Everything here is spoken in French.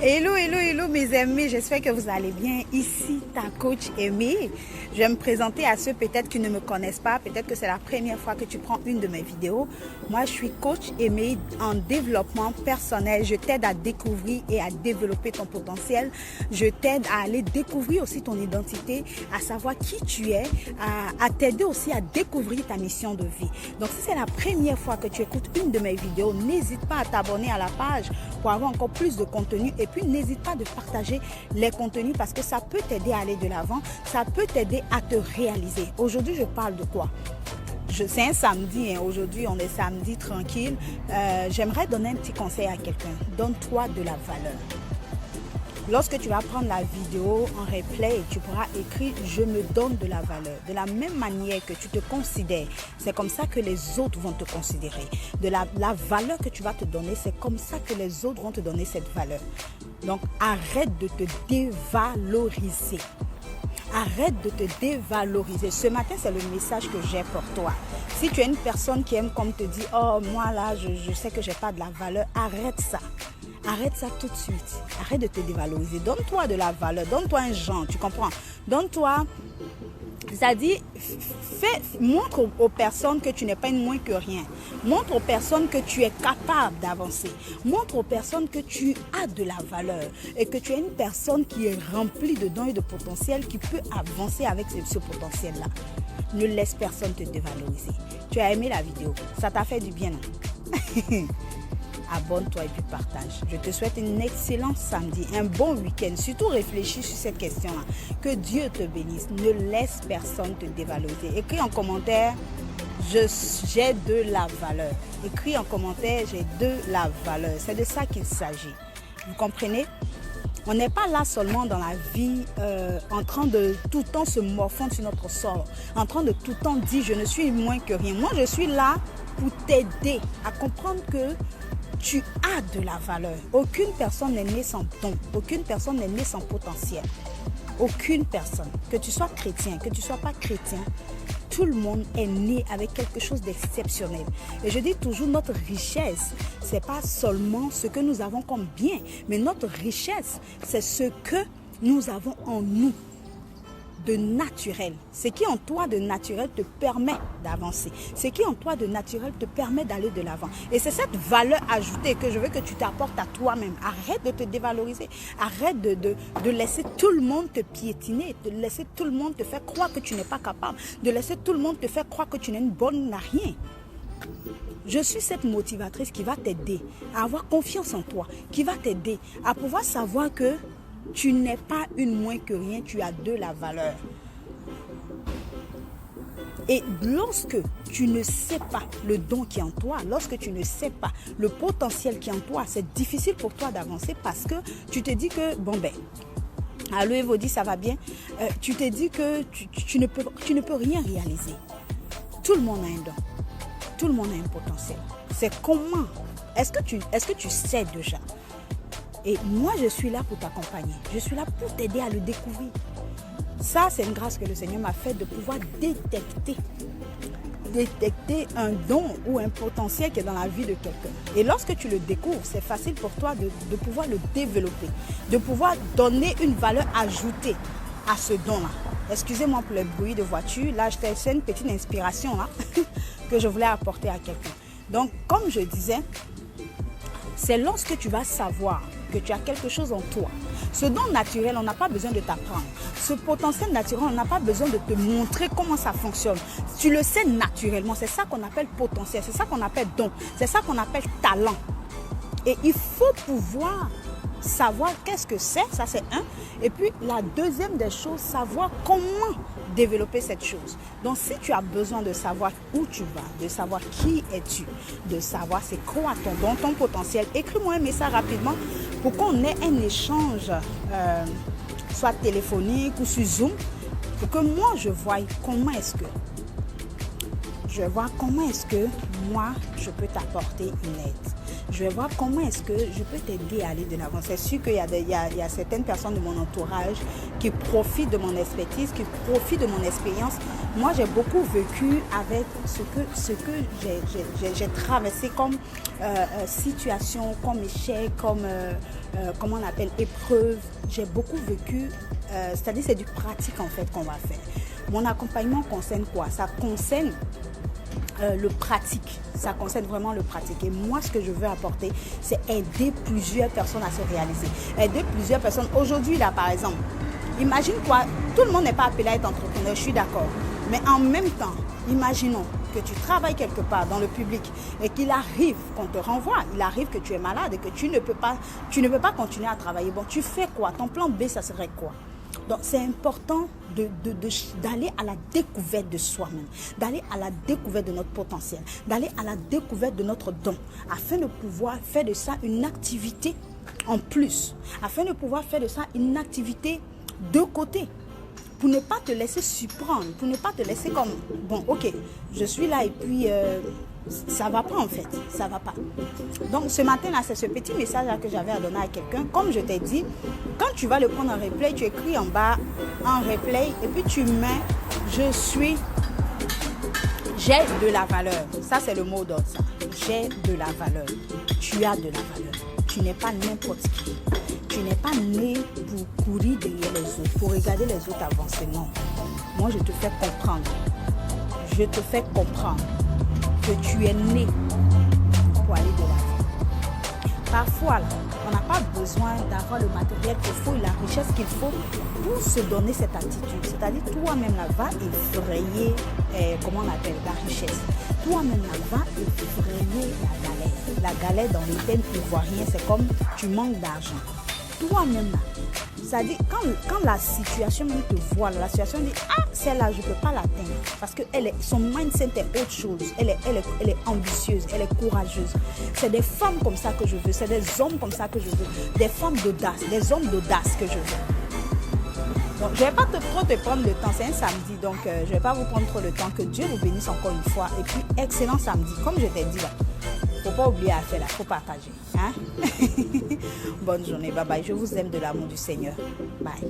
Hello, hello, hello mes amis, j'espère que vous allez bien. Ici ta coach Aimée. Je vais me présenter à ceux peut-être qui ne me connaissent pas, peut-être que c'est la première fois que tu prends une de mes vidéos. Moi je suis coach Aimée en développement personnel. Je t'aide à découvrir et à développer ton potentiel. Je t'aide à aller découvrir aussi ton identité, à savoir qui tu es, à t'aider aussi à découvrir ta mission de vie. Donc si c'est la première fois que tu écoutes une de mes vidéos, n'hésite pas à t'abonner à la page pour avoir encore plus de contenu. Et puis n'hésite pas de partager les contenus parce que ça peut t'aider à aller de l'avant, ça peut t'aider à te réaliser. Aujourd'hui, je parle de quoi? C'est un samedi, hein. Aujourd'hui on est samedi tranquille. J'aimerais donner un petit conseil à quelqu'un. Donne-toi de la valeur. Lorsque tu vas prendre la vidéo en replay, tu pourras écrire « Je me donne de la valeur ». De la même manière que tu te considères, c'est comme ça que les autres vont te considérer. De la valeur que tu vas te donner, c'est comme ça que les autres vont te donner cette valeur. Donc, arrête de te dévaloriser. Arrête de te dévaloriser. Ce matin, c'est le message que j'ai pour toi. Si tu es une personne qui aime comme te dit « Oh, moi là, je sais que je n'ai pas de la valeur », arrête ça. Arrête ça tout de suite. Arrête de te dévaloriser. Donne-toi de la valeur. Donne-toi un genre, tu comprends? Donne-toi, c'est-à-dire, montre aux personnes que tu n'es pas une moins que rien. Montre aux personnes que tu es capable d'avancer. Montre aux personnes que tu as de la valeur et que tu es une personne qui est remplie de dons et de potentiel qui peut avancer avec ce potentiel-là. Ne laisse personne te dévaloriser. Tu as aimé la vidéo. Ça t'a fait du bien, non? Abonne-toi et puis partage. Je te souhaite un excellent samedi, un bon week-end. Surtout réfléchis sur cette question-là. Que Dieu te bénisse. Ne laisse personne te dévaloriser. Écris en commentaire, j'ai de la valeur. Écris en commentaire, j'ai de la valeur. C'est de ça qu'il s'agit. Vous comprenez? On n'est pas là seulement dans la vie en train de tout le temps se morfondre sur notre sort, en train de tout le temps dire je ne suis moins que rien. Moi, je suis là pour t'aider à comprendre que tu as de la valeur. Aucune personne n'est née sans don. Aucune personne n'est née sans potentiel. Aucune personne. Que tu sois chrétien, que tu ne sois pas chrétien, tout le monde est né avec quelque chose d'exceptionnel. Et je dis toujours, notre richesse, ce n'est pas seulement ce que nous avons comme bien, mais notre richesse, c'est ce que nous avons en nous de naturel. Ce qui en toi de naturel te permet d'avancer. Ce qui en toi de naturel te permet d'aller de l'avant. Et c'est cette valeur ajoutée que je veux que tu t'apportes à toi-même. Arrête de te dévaloriser. Arrête de laisser tout le monde te piétiner, de laisser tout le monde te faire croire que tu n'es pas capable, de laisser tout le monde te faire croire que tu n'es une bonne à rien. Je suis cette motivatrice qui va t'aider à avoir confiance en toi, qui va t'aider à pouvoir savoir que tu n'es pas une moins que rien, tu as de la valeur. Et lorsque tu ne sais pas le don qui est en toi, lorsque tu ne sais pas le potentiel qui est en toi, c'est difficile pour toi d'avancer parce que tu te dis que, bon ben, allô Evody, ça va bien? Tu te dis que tu ne peux rien réaliser. Tout le monde a un don. Tout le monde a un potentiel. C'est comment? Est-ce que tu sais déjà? Et moi, je suis là pour t'accompagner. Je suis là pour t'aider à le découvrir. Ça, c'est une grâce que le Seigneur m'a faite de pouvoir détecter un don ou un potentiel qui est dans la vie de quelqu'un. Et lorsque tu le découvres, c'est facile pour toi de pouvoir le développer, de pouvoir donner une valeur ajoutée à ce don-là. Excusez-moi pour le bruit de voiture. Là, c'est une petite inspiration là, que je voulais apporter à quelqu'un. Donc, comme je disais, c'est lorsque tu vas savoir que tu as quelque chose en toi. Ce don naturel, on n'a pas besoin de t'apprendre. Ce potentiel naturel, on n'a pas besoin de te montrer comment ça fonctionne. Tu le sais naturellement. C'est ça qu'on appelle potentiel. C'est ça qu'on appelle don. C'est ça qu'on appelle talent. Et il faut pouvoir savoir qu'est-ce que c'est. Ça, c'est un. Et puis, la deuxième des choses, savoir comment développer cette chose. Donc, si tu as besoin de savoir où tu vas, de savoir qui es-tu, de savoir c'est quoi ton don, ton potentiel, écris-moi un message rapidement pour qu'on ait un échange, soit téléphonique ou sur Zoom, pour que moi, je voie comment est-ce que moi, je peux t'apporter une aide. Je vais voir comment est-ce que je peux t'aider à aller de l'avant. C'est sûr qu'il y a certaines personnes de mon entourage qui profitent de mon expertise, qui profitent de mon expérience moi j'ai beaucoup vécu avec ce que j'ai traversé comme situation, comme échec, comme comment on appelle, épreuve. J'ai beaucoup vécu, c'est-à-dire c'est du pratique en fait qu'on va faire. Mon accompagnement concerne quoi? Ça concerne le pratique, ça concerne vraiment le pratique. Et moi, ce que je veux apporter, c'est aider plusieurs personnes à se réaliser. Aider plusieurs personnes. Aujourd'hui, là, par exemple, imagine quoi, tout le monde n'est pas appelé à être entrepreneur, je suis d'accord. Mais en même temps, imaginons que tu travailles quelque part dans le public et qu'il arrive qu'on te renvoie, il arrive que tu es malade et que tu ne peux pas continuer à travailler. Bon, tu fais quoi? Ton plan B, ça serait quoi? Donc, c'est important d'aller à la découverte de soi-même, d'aller à la découverte de notre potentiel, d'aller à la découverte de notre don, afin de pouvoir faire de ça une activité en plus, afin de pouvoir faire de ça une activité de côté, pour ne pas te laisser surprendre, pour ne pas te laisser comme, bon, ok, je suis là et puis ça va pas en fait, ça va pas. Donc ce matin-là, c'est ce petit message-là que j'avais à donner à quelqu'un. Comme je t'ai dit, quand tu vas le prendre en replay, tu écris en bas, en replay, et puis tu mets, j'ai de la valeur. Ça, c'est le mot d'ordre, ça. J'ai de la valeur. Tu as de la valeur. Tu n'es pas n'importe qui. Tu n'es pas né pour courir derrière les autres, pour regarder les autres avancer. Non. Moi, je te fais comprendre. Je te fais comprendre que tu es né pour aller de l'avant. Parfois, là, on n'a pas besoin d'avoir le matériel qu'il faut et la richesse qu'il faut pour se donner cette attitude. C'est-à-dire, toi-même, là, va effrayer, comment on appelle, la richesse. Toi-même, là, va effrayer la galère. La galère dans les thèmes ivoiriens, c'est comme tu manques d'argent. Toi-même, là, c'est-à-dire, quand la situation même te voit, la situation dit, ah, celle-là, je ne peux pas l'atteindre. Parce que son mindset est autre chose. Elle est ambitieuse, elle est courageuse. C'est des femmes comme ça que je veux. C'est des hommes comme ça que je veux. Des femmes d'audace, des hommes d'audace que je veux. Donc, je ne vais pas trop te prendre le temps. C'est un samedi, donc je ne vais pas vous prendre trop le temps. Que Dieu vous bénisse encore une fois. Et puis, excellent samedi. Comme je t'ai dit là. Il ne faut pas oublier à faire là, il faut partager. Hein? Bonne journée, bye bye. Je vous aime de l'amour du Seigneur. Bye.